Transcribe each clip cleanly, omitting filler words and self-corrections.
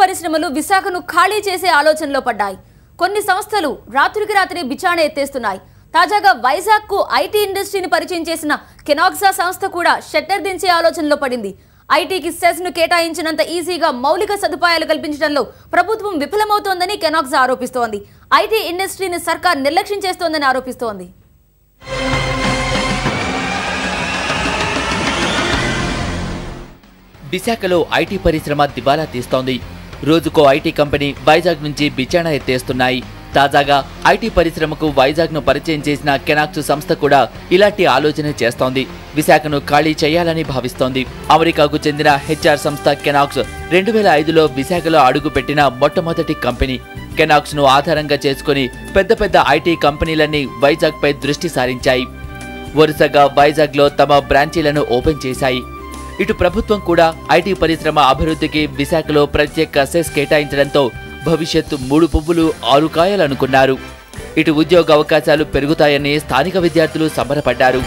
పరిశ్రమలు విశాఖను ఖాళీ చేసే ఆలోచనలో పడ్డాయి. కొన్ని సంస్థలు రాత్రికి రాత్రి బిచాణ ఎత్తేస్తున్నాయి. తాజాగా వైజాగ్కు ఐటీ ఇండస్ట్రీని పరిచయం చేసిన కెనాక్సా సంస్థ కూడా షట్టర్ దించే ఆలోచనలో పడింది. ఐటీకి సెస్ను కేటాయించినంత ఈజీగా మౌలిక సదుపాయాలు కల్పించడంలో ప్రభుత్వం విఫలమవుతోందని కెనాక్సా ఆరోపిస్తోంది. ఐటీ ఇండస్ట్రీని సర్కార్ నిర్లక్ష్యం చేస్తోందని ఆరోపిస్తోంది. విశాఖలో ఐటీ పరిశ్రమ దివాలా తీస్తోంది. రోజుకో ఐటీ కంపెనీ వైజాగ్ నుంచి బిచాణ ఎత్తేస్తున్నాయి. తాజాగా ఐటీ పరిశ్రమకు వైజాగ్ను పరిచయం చేసిన కెనాక్స్ సంస్థ కూడా ఇలాంటి ఆలోచన చేస్తోంది. విశాఖను ఖాళీ చేయాలని భావిస్తోంది. అమెరికాకు చెందిన హెచ్ఆర్ సంస్థ కెనాక్స్ 2005లో విశాఖలో అడుగుపెట్టిన మొట్టమొదటి కంపెనీ. కెనాక్స్ ను ఆధారంగా చేసుకుని పెద్ద పెద్ద ఐటీ కంపెనీలన్నీ వైజాగ్ పై దృష్టి సారించాయి. వరుసగా వైజాగ్లో తమ బ్రాంచీలను ఓపెన్ చేశాయి. ఇటు ప్రభుత్వం కూడా ఐటీ పరిశ్రమ అభివృద్ధికి విశాఖలో ప్రత్యేక సెస్ కేటాయించడంతో భవిష్యత్తు 3 పువ్వులు 6 కాయలనుకున్నారు. ఇటు ఉద్యోగ అవకాశాలు పెరుగుతాయని స్థానిక విద్యార్థులు సంబరపడ్డారు.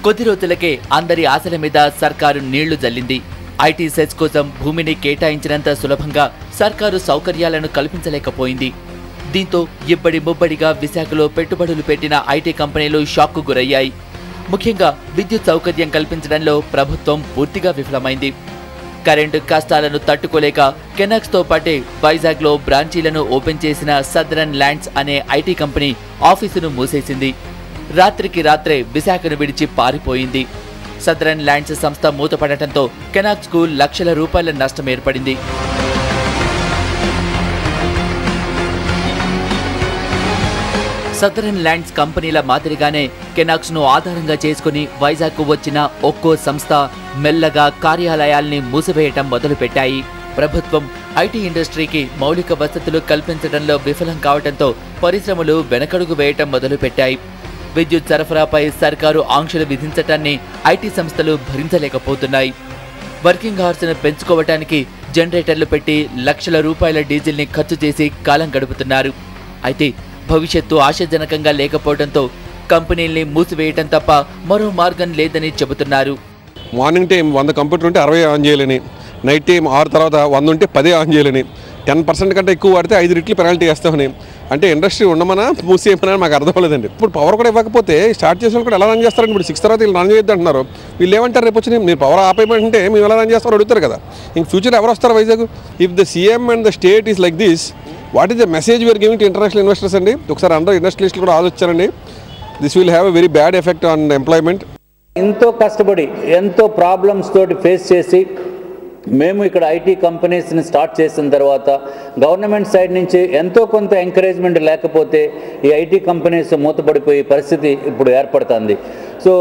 కొద్ది రోజులకే అందరి ఆశల మీద సర్కారు నీళ్లు జల్లింది. ఐటీ సెస్ కోసం భూమిని కేటాయించినంత సులభంగా సర్కారు సౌకర్యాలను కల్పించలేకపోయింది. దీంతో ఇబ్బడి ముబ్బడిగా విశాఖలో పెట్టుబడులు పెట్టిన ఐటీ కంపెనీలు షాక్కు గురయ్యాయి. ముఖ్యంగా విద్యుత్ సౌకర్యం కల్పించడంలో ప్రభుత్వం పూర్తిగా విఫలమైంది. కరెంటు కష్టాలను తట్టుకోలేక కెనాక్స్తో పాటే వైజాగ్లో బ్రాంచీలను ఓపెన్ చేసిన సదరన్ ల్యాండ్స్ అనే ఐటీ కంపెనీ ఆఫీసును మూసేసింది. రాత్రికి రాత్రే విశాఖను విడిచి పారిపోయింది. సదరన్ ల్యాండ్స్ సంస్థ మూతపడటంతో కెనాక్స్కు లక్షల రూపాయల నష్టం ఏర్పడింది. సదరన్ ల్యాండ్స్ కంపెనీల మాదిరిగానే కెనాక్స్ ను ఆధారంగా చేసుకుని వైజాగ్కు వచ్చిన ఒక్కో సంస్థ మెల్లగా కార్యాలయాల్ని మూసివేయటం మొదలుపెట్టాయి. ప్రభుత్వం ఐటీ ఇండస్ట్రీకి మౌలిక వసతులు కల్పించడంలో విఫలం కావడంతో పరిశ్రమలు వెనకడుగు వేయటం మొదలుపెట్టాయి. విద్యుత్ సరఫరాపై సర్కారు ఆంక్షలు విధించటాన్ని ఐటీ సంస్థలు భరించలేకపోతున్నాయి. వర్కింగ్ అవర్స్ ను పెంచుకోవటానికి జనరేటర్లు పెట్టి లక్షల రూపాయల డీజిల్ ని ఖర్చు చేసి కాలం గడుపుతున్నారు. అయితే భవిష్యత్తు ఆశాజనకంగా లేకపోవడంతో కంపెనీల్ని మూసివేయటం తప్ప మరో మార్గం లేదని చెబుతున్నారు. మార్నింగ్ టైం 100 కంప్యూటర్ ఉంటే 60 ఆన్ చేయాలని, నైట్ టైం 6 తర్వాత 100 ఉంటే 10 ఆన్ చేయాలని, 10% కంటే ఎక్కువ వాడితే 5 రెట్లు పెనాల్టీ వేస్తామని. అంటే ఇండస్ట్రీ ఉండమన్నా మూసేయమని మాకు అర్థం లేదండి. ఇప్పుడు పవర్ కూడా ఇవ్వకపోతే స్టార్ట్ చేసిన కూడా ఎలా రన్ చేస్తారండి? ఇప్పుడు 6 తర్వాత వీళ్ళు రన్ చేయొద్దు అంటున్నారు. వీళ్ళు ఏమంటారు? రేపు వచ్చి మీరు పవర్ ఆపేయమంటే మేము ఎలా రన్ చేస్తారో అడుగుతారు కదా. ఇంక ఫ్యూచర్ ఎవరు వస్తారు Vizag? If the CM and the state is like this, what is the message we are giving to international investors అండి? ఒకసారి అందరూ ఇండస్ట్రియలిస్టులు కూడా ఆలోచించారండి. This will have a very bad effect on employment. ఎంతో కష్టపడి ఎంతో ప్రాబ్లమ్స్ తోటి ఫేస్ చేసి మేము ఇక్కడ ఐటీ కంపెనీస్ని స్టార్ట్ చేసిన తర్వాత గవర్నమెంట్ సైడ్ నుంచి ఎంతో కొంత ఎంకరేజ్మెంట్ లేకపోతే ఈ ఐటీ కంపెనీస్ మూతపడిపోయే పరిస్థితి ఇప్పుడు ఏర్పడుతుంది. సో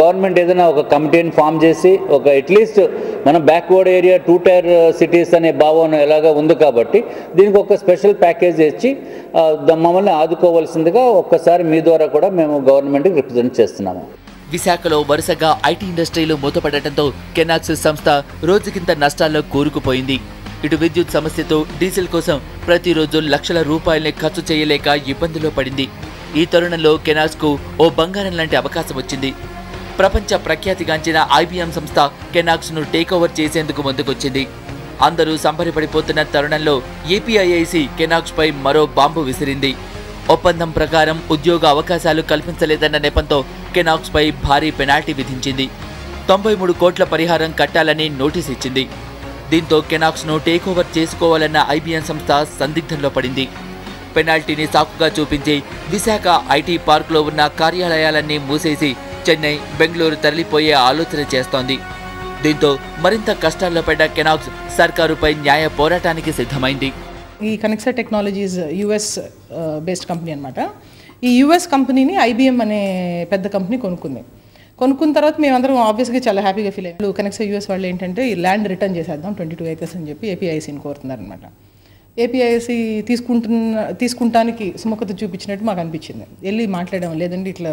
గవర్నమెంట్ ఏదైనా ఒక కమిటీని ఫామ్ చేసి ఒక అట్లీస్ట్ మన బ్యాక్వర్డ్ ఏరియా 2 టైర్ సిటీస్ అనే భావన ఎలాగా ఉంది కాబట్టి దీనికి ఒక స్పెషల్ ప్యాకేజ్ ఇచ్చి మమ్మల్ని ఆదుకోవాల్సిందిగా ఒక్కసారి మీ ద్వారా కూడా మేము గవర్నమెంట్కి రిప్రజెంట్ చేస్తున్నాము. విశాఖలో వరుసగా ఐటీ ఇండస్ట్రీలు మూతపడటంతో కెనాక్స్ సంస్థ రోజుకింత నష్టాల్లో కూరుకుపోయింది. ఇటు విద్యుత్ సమస్యతో డీజిల్ కోసం ప్రతిరోజు లక్షల రూపాయల్ని ఖర్చు చేయలేక ఇబ్బందుల్లో పడింది. ఈ తరుణంలో కెనాక్స్కు ఓ బంగారం లాంటి అవకాశం వచ్చింది. ప్రపంచ ప్రఖ్యాతిగాంచిన ఐబీఎం సంస్థ కెనాక్స్ ను టేకోవర్ చేసేందుకు ముందుకొచ్చింది. అందరూ సంబరపడిపోతున్న తరుణంలో ఏపీఐఐసి కెనాక్స్ పై మరో బాంబు విసిరింది. ఒప్పందం ప్రకారం ఉద్యోగ అవకాశాలు కల్పించలేదన్న నెపంతో కెనాక్స్ పై భారీ పెనాల్టీ విధించింది. 93 కోట్ల పరిహారం కట్టాలని నోటీస్ ఇచ్చింది. దీంతో కెనాక్స్ ను టేకోవర్ చేసుకోవాలన్న ఐబీఎం సంస్థ సందిగ్ధంలో పడింది. పెనాల్టీని సాకుగా చూపించి విశాఖ ఐటీ పార్కులో ఉన్న కార్యాలయాలన్నీ మూసేసి చెన్నై, బెంగళూరు తరలిపోయే ఆలోచన చేస్తోంది. దీంతో మరింత కష్టాల్లో పడ్డ కెనాక్స్ సర్కారుపై న్యాయ పోరాటానికి సిద్ధమైంది. ఈ కనెక్సా టెక్నాలజీస్ యుఎస్ బేస్డ్ కంపెనీ అనమాట. ఈ యుఎస్ కంపెనీని ఐబీఎం అనే పెద్ద కంపెనీ కొనుక్కున్న తర్వాత మేమందరం ఆబ్వియస్గా చాలా హ్యాపీగా ఫీల్ అయ్యాం. కనెక్సా యుఎస్ వాళ్ళు ఏంటంటే ఈ ల్యాండ్ రిటర్న్ చేసేద్దాం 22 acres అని చెప్పి ఏపీఐసీని కోరుతున్నారనమాట. ఏపీఐసీ తీసుకుంటానికి సుముఖత చూపించినట్టు మాకు అనిపించింది. వెళ్ళి మాట్లాడాం, లేదండి ఇట్లా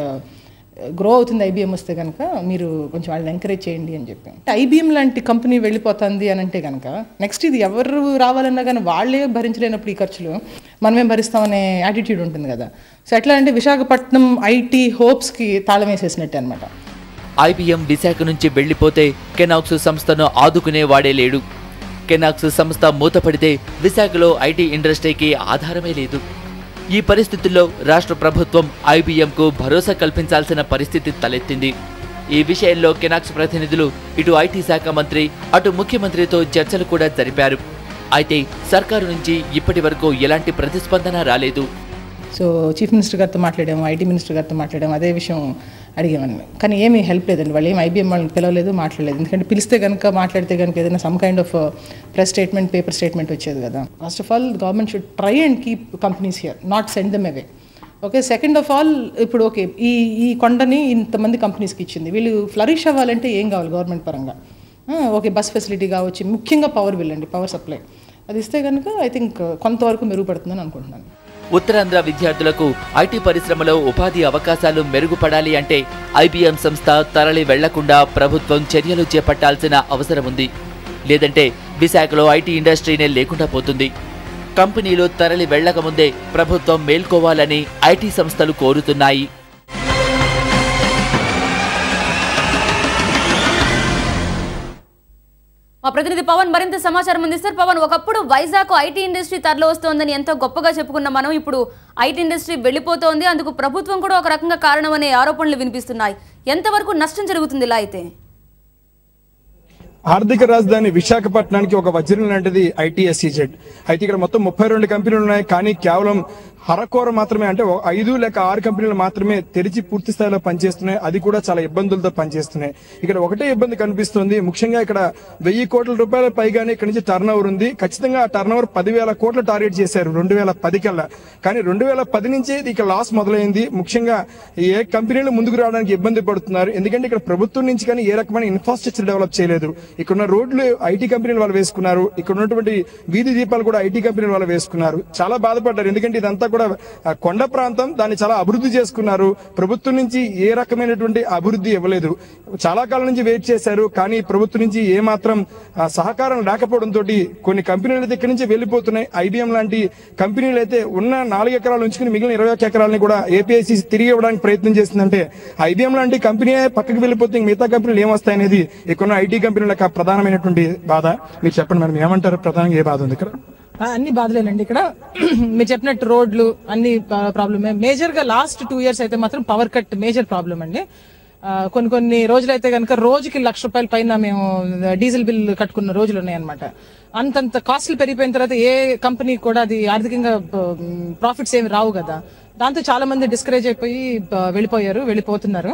గ్రో అవుతుంది ఐబీఎం వస్తే కనుక మీరు కొంచెం వాళ్ళని ఎంకరేజ్ చేయండి అని చెప్పి. ఐబీఎం లాంటి కంపెనీ వెళ్ళిపోతుంది అని అంటే కనుక నెక్స్ట్ ఇది ఎవరు రావాలన్నా కానీ వాళ్ళే భరించలేనప్పుడు ఈ ఖర్చులు మనమేం భరిస్తామనే యాటిట్యూడ్ ఉంటుంది కదా. సో ఎట్లా అంటే విశాఖపట్నం ఐటీ హోప్స్కి తాళం వేసేసినట్టే అనమాట. IBM విశాఖ నుంచి వెళ్లిపోతే కెనాక్స్ సంస్థను ఆదుకునేవాడే లేడు. కెనాక్స్ సంస్థ మూతపడితే విశాఖలో ఐటీ ఇండస్ట్రీకి ఆధారమే లేదు. ఈ పరిస్థితుల్లో రాష్ట్ర ప్రభుత్వం IBMకు భరోసా కల్పించాల్సిన పరిస్థితి తలెత్తింది. ఈ విషయంలో కెనాక్స్ ప్రతినిధులు ఇటు ఐటీ శాఖ మంత్రి అటు ముఖ్యమంత్రితో చర్చలు కూడా జరిపారు. అయితే సర్కారు నుంచి ఇప్పటి వరకు ఎలాంటి ప్రతిస్పందన రాలేదు. సో చీఫ్ మినిస్టర్ గారితో మాట్లాడాము, ఐటీ మినిస్టర్ గారితో మాట్లాడాము, అదే విషయం అడిగామని. కానీ ఏమీ హెల్ప్ లేదండి. వాళ్ళు ఏమి IBM వాళ్ళని పిలవలేదు, మాట్లాడలేదు. ఎందుకంటే పిలిస్తే కనుక మాట్లాడితే కనుక ఏదైనా some kind of press statement, paper statement వచ్చేది కదా. First of all government should try and keep companies here, not send them away. Okay, second of all ఇప్పుడు ఓకే ఈ కొండని ఇంతమంది కంపెనీస్కి ఇచ్చింది, వీళ్ళు ఫ్లరిష్ అవ్వాలంటే ఏం కావాలి గవర్నమెంట్ పరంగా? ఓకే, బస్ ఫెసిలిటీ కావచ్చు, ముఖ్యంగా పవర్ బిల్ అండి, పవర్ సప్లై అది ఇస్తే కనుక ఐ థింక్ కొంతవరకు మెరుగుపడుతుందని అనుకుంటున్నాను. ఉత్తరాంధ్ర విద్యార్థులకు ఐటీ పరిశ్రమలో ఉపాధి అవకాశాలు మెరుగుపడాలి అంటే IBM సంస్థ తరలి వెళ్లకుండా ప్రభుత్వం చర్యలు చేపట్టాల్సిన అవసరం ఉంది. లేదంటే విశాఖలో ఐటీ ఇండస్ట్రీనే లేకుండా పోతుంది. కంపెనీలు తరలి వెళ్లకముందే ప్రభుత్వం మేల్కోవాలని ఐటీ సంస్థలు కోరుతున్నాయి. మా ప్రతినిధి పవన్ మరింత సమాచారం అందిస్తారు. పవన్, ఒకప్పుడు వైజాగ్ ఐటీ ఇండస్ట్రీ తరలి వస్తోందని ఎంతో గొప్పగా చెప్పుకున్న మనం ఇప్పుడు ఐటీ ఇండస్ట్రీ వెళ్ళిపోతోంది, అందుకు ప్రభుత్వం కూడా ఒక రకంగా కారణమనే ఆరోపణలు వినిపిస్తున్నాయి. ఎంతవరకు నష్టం జరుగుతుంది ఇలా అయితే? ఆర్థిక రాజధాని విశాఖపట్నానికి ఒక వజ్రం లాంటిది ITSEZ. అయితే ఇక్కడ మొత్తం 32 కంపెనీలు ఉన్నాయి. కానీ కేవలం అరకొర మాత్రమే, అంటే 5 లేక 6 కంపెనీలు మాత్రమే తెరిచి పూర్తి స్థాయిలో పనిచేస్తున్నాయి. అది కూడా చాలా ఇబ్బందులతో పనిచేస్తున్నాయి. ఇక్కడ ఒకటే ఇబ్బంది కనిపిస్తుంది. ముఖ్యంగా ఇక్కడ 1000 కోట్ల రూపాయల పైగానే ఇక్కడ నుంచి టర్న్ ఓవర్ ఉంది. ఖచ్చితంగా ఆ టర్న్ ఓవర్ 10,000 కోట్లు టార్గెట్ చేశారు 2010 కల్లా. కానీ 2010 నుంచే ఇక లాస్ మొదలైంది. ముఖ్యంగా ఏ కంపెనీలు ముందుకు రావడానికి ఇబ్బంది పడుతున్నారు. ఎందుకంటే ఇక్కడ ప్రభుత్వం నుంచి కానీ ఏ రకమైన ఇన్ఫ్రాస్ట్రక్చర్ డెవలప్ చేయలేదు. ఇక్కడున్న రోడ్లు ఐటీ కంపెనీలు వాళ్ళు వేసుకున్నారు. ఇక్కడ ఉన్నటువంటి వీధి దీపాలు కూడా ఐటీ కంపెనీలు వాళ్ళు వేసుకున్నారు. చాలా బాధపడ్డారు. ఎందుకంటే ఇదంతా కూడా కొండ ప్రాంతం, దాన్ని చాలా అభివృద్ధి చేసుకున్నారు. ప్రభుత్వం నుంచి ఏ రకమైనటువంటి అభివృద్ధి ఇవ్వలేదు. చాలా కాలం నుంచి వెయిట్ చేశారు. కానీ ప్రభుత్వం నుంచి ఏ మాత్రం సహకారం లేకపోవడంతో కొన్ని కంపెనీలు అయితే ఇక్కడి నుంచి వెళ్ళిపోతున్నాయి. IBM లాంటి కంపెనీలు అయితే ఉన్న 4 ఎకరాలు ఉంచుకుని మిగిలిన 21 ఎకరాలని కూడా APIC తిరిగి ఇవ్వడానికి ప్రయత్నం చేస్తుందంటే IBM లాంటి కంపెనీ పక్కకి వెళ్ళిపోతే మిగతా కంపెనీలు ఏమొస్తాయనేది ఇక్కడ ఐటీ కంపెనీల ప్రధానమైనటువంటి బాధ. మీరు చెప్పండి మేడం, ఏమంటారు? ప్రధానంగా ఏ బాధ ఉంది ఇక్కడ? అన్ని బాధలేనండి. ఇక్కడ మీరు చెప్పినట్టు రోడ్లు అన్ని ప్రాబ్లమే. మేజర్ గా లాస్ట్ 2 years అయితే మాత్రం పవర్ కట్ మేజర్ ప్రాబ్లం అండి. కొన్ని రోజులు అయితే కనుక రోజుకి ₹1,00,000 పైన మేము డీజిల్ బిల్ కట్టుకున్న రోజులు ఉన్నాయన్నమాట. అంతంత కాస్ట్లు పెరిగిపోయిన తర్వాత ఏ కంపెనీ కూడా అది ఆర్థికంగా ప్రాఫిట్స్ ఏమి రావు కదా. దాంతో చాలా మంది డిస్కరేజ్ అయిపోయి వెళ్ళిపోతున్నారు.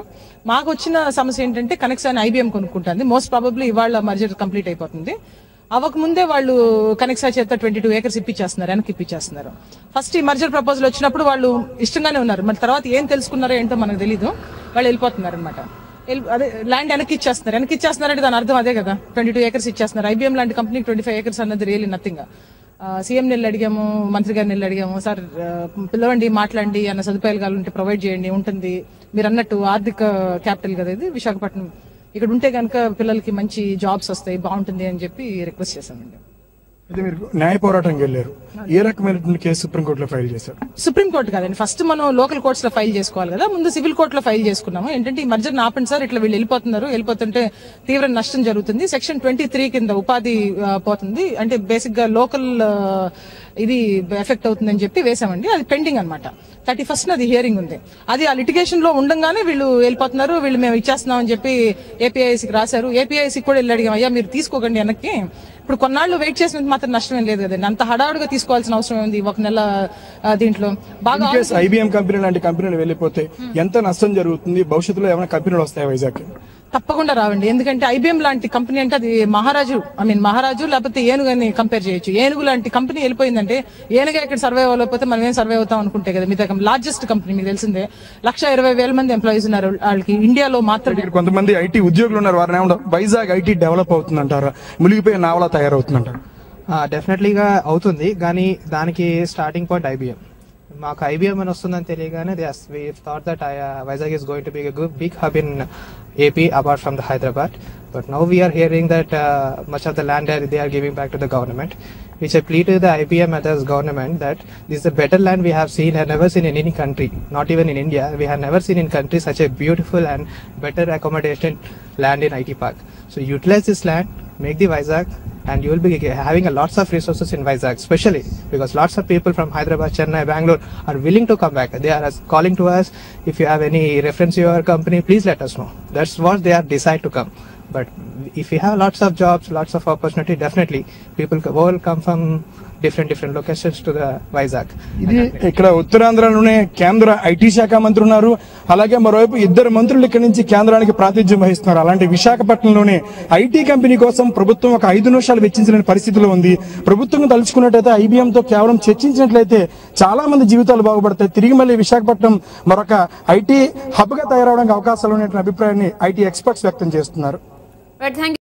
మాకు వచ్చిన సమస్య ఏంటంటే కనెక్స్ అని IBM కొనుక్కుంటుంది. మోస్ట్ ప్రాబబ్లీ ఇవాళ మర్జర్ కంప్లీట్ అయిపోతుంది. అవ్వకముందే వాళ్ళు కనెక్సా చేత 22 acres వెనక్కి ఇప్పించేస్తున్నారు. ఫస్ట్ ఈ మర్జర్ ప్రపోజల్ వచ్చినప్పుడు వాళ్ళు ఇష్టంగానే ఉన్నారు. మరి తర్వాత ఏం తెలుసుకున్నారో ఏంటో మనకు తెలీదు. వాళ్ళు వెళ్ళిపోతున్నారు అనమాట. అదే ల్యాండ్ వెనక్కి ఇచ్చేస్తున్నారంటే దాని అర్థం అదే కదా, 22 acres ఇచ్చేస్తున్నారు. IBM లాంటి కంపెనీకి 25 acres అన్నది రియల్లీ నథింగ్. సీఎం నెల్లి అడిగాము, మంత్రి గారిని వెళ్ళి అడిగాము, సార్ పిలవండి, మాట్లాడండి, అన్న సదుపాయాలు కావాలంటే ప్రొవైడ్ చేయండి, ఉంటుంది. మీరు అన్నట్టు ఆర్థిక క్యాపిటల్ కదా ఇది విశాఖపట్నం, ఇక్కడ ఉంటే కనుక పిల్లలకి మంచి జాబ్స్ వస్తాయి, బాగుంటుంది అని చెప్పి రిక్వెస్ట్ చేశామండి. అయితే మీరు న్యాయ పోరాటంకి వెళ్ళారు. ఏ రకమైనటువంటి కేసు సుప్రీంకోర్టులో ఫైల్ చేశారు? సుప్రీంకోర్టు కాదండి, ఫస్ట్ మనం లోకల్ కోర్ట్స్ లో ఫైల్ చేసుకోవాలి కదా. ముందు సివిల్ కోర్టులో ఫైల్ చేసుకున్నాము. ఏంటంటే ఈ మర్జర్ ఆపండి సార్, ఇట్లా వీళ్ళు వెళ్ళిపోతుంటే తీవ్ర నష్టం జరుగుతుంది, సెక్షన్ 23 కింద ఉపాధి పోతుంది, అంటే బేసిక్ గా లోకల్ ఇది ఎఫెక్ట్ అవుతుందని చెప్పి వేసామండి. అది పెండింగ్ అనమాట. 31st అది హియరింగ్ ఉంది. అది ఆ లిటిగేషన్ లో ఉండగానే వీళ్ళు వెళ్ళిపోతున్నారు, వీళ్ళు మేము ఇచ్చేస్తున్నాం అని చెప్పి APICకి రాశారు. APICకి కూడా వెళ్ళి అడిగాం, అయ్యా మీరు తీసుకోకండి వెనక్కి, ఇప్పుడు కొన్నాళ్ళు వెయిట్ చేసినందుకు మాత్రం నష్టం ఏం లేదు కదండి, అంత హడావుడిగా తీసుకోవాల్సిన అవసరం ఉంది 1 నెల దీంట్లో. బాగా IBM కంపెనీ లాంటి కంపెనీలు వెళ్ళిపోతే ఎంత నష్టం జరుగుతుంది? భవిష్యత్తులో ఏమైనా కంపెనీలు వస్తాయి వైజాగ్? తప్పకుండా రావండి. ఎందుకంటే IBM లాంటి కంపెనీ అంటే అది మహారాజు లేకపోతే ఏనుగు అని కంపేర్ చేయొచ్చు. ఏనుగు లాంటి కంపెనీ వెళ్ళిపోయిందంటే ఏనుగా ఇక్కడ సర్వే అవ్వలేకపోతే మనం ఏం సర్వే అవుతాం అనుకుంటే కదా. మీ దగ్గర లార్జెస్ట్ కంపెనీ మీకు తెలిసిందే, 1,20,000 మంది ఎంప్లాయీస్ ఉన్నారు వాళ్ళకి ఇండియాలో మాత్రం. కొంతమంది ఐటీ ఉద్యోగులు ఉన్నారు, వారిని ఏమన్నా వైజాగ్ ఐటీ డెవలప్ అవుతుందంటారా? మునిగిపోయి నావలా తయారవుతుందంటారు? డెఫినెట్లీగా అవుతుంది, కానీ దానికి స్టార్టింగ్ పాయింట్ IBM. మాకు IBM అని వస్తుందని తెలియగానే yes, we thought that Vizag is going to be a good big hub in AP apart from the Hyderabad. But now we are hearing that much of the land they are giving back to the government, which I plead to the IBM and the government that this is a better land we have seen and never seen in any country, not even in India. We have never seen in country such a beautiful and better accommodation land in IT park. So utilize this land, make the Vizag, and you will be having a lots of resources in Vizag, especially because lots of people from Hyderabad, Chennai, Bangalore are willing to come back. They are calling to us. If you have any reference to your company, please let us know. That's what they are decide to come. But if you have lots of jobs, lots of opportunity, definitely people will come from different locations to the Vizag. ఇది ఇక్కడ ఉత్తరాంధ్రలోనే కేంద్ర IT శాఖ మంత్రి ఉన్నారు. అలాగే మరోవైపు ఇద్దరు మంత్రులు ఇక్కడ నుంచి కేంద్రానికి ప్రాతినిధ్యం వహిస్తున్నారు. అలాంటి విశాఖపట్నంలోనే ఐటీ కంపెనీ కోసం ప్రభుత్వం ఒక 5 నిమిషాలు వెచ్చించలేని పరిస్థితిలో ఉంది. ప్రభుత్వం తలుచుకున్నట్టయితే IBM తో కేవలం చర్చించినట్లయితే చాలా మంది జీవితాలు బాగుపడతాయి. తిరిగి మళ్ళీ విశాఖపట్నం మరొక ఐటీ హబ్ గా తయారవడానికి అవకాశాలు ఉన్నటువంటి అభిప్రాయాన్ని ఐటీ ఎక్స్పర్ట్స్ వ్యక్తం చేస్తున్నారు. Right, thank you.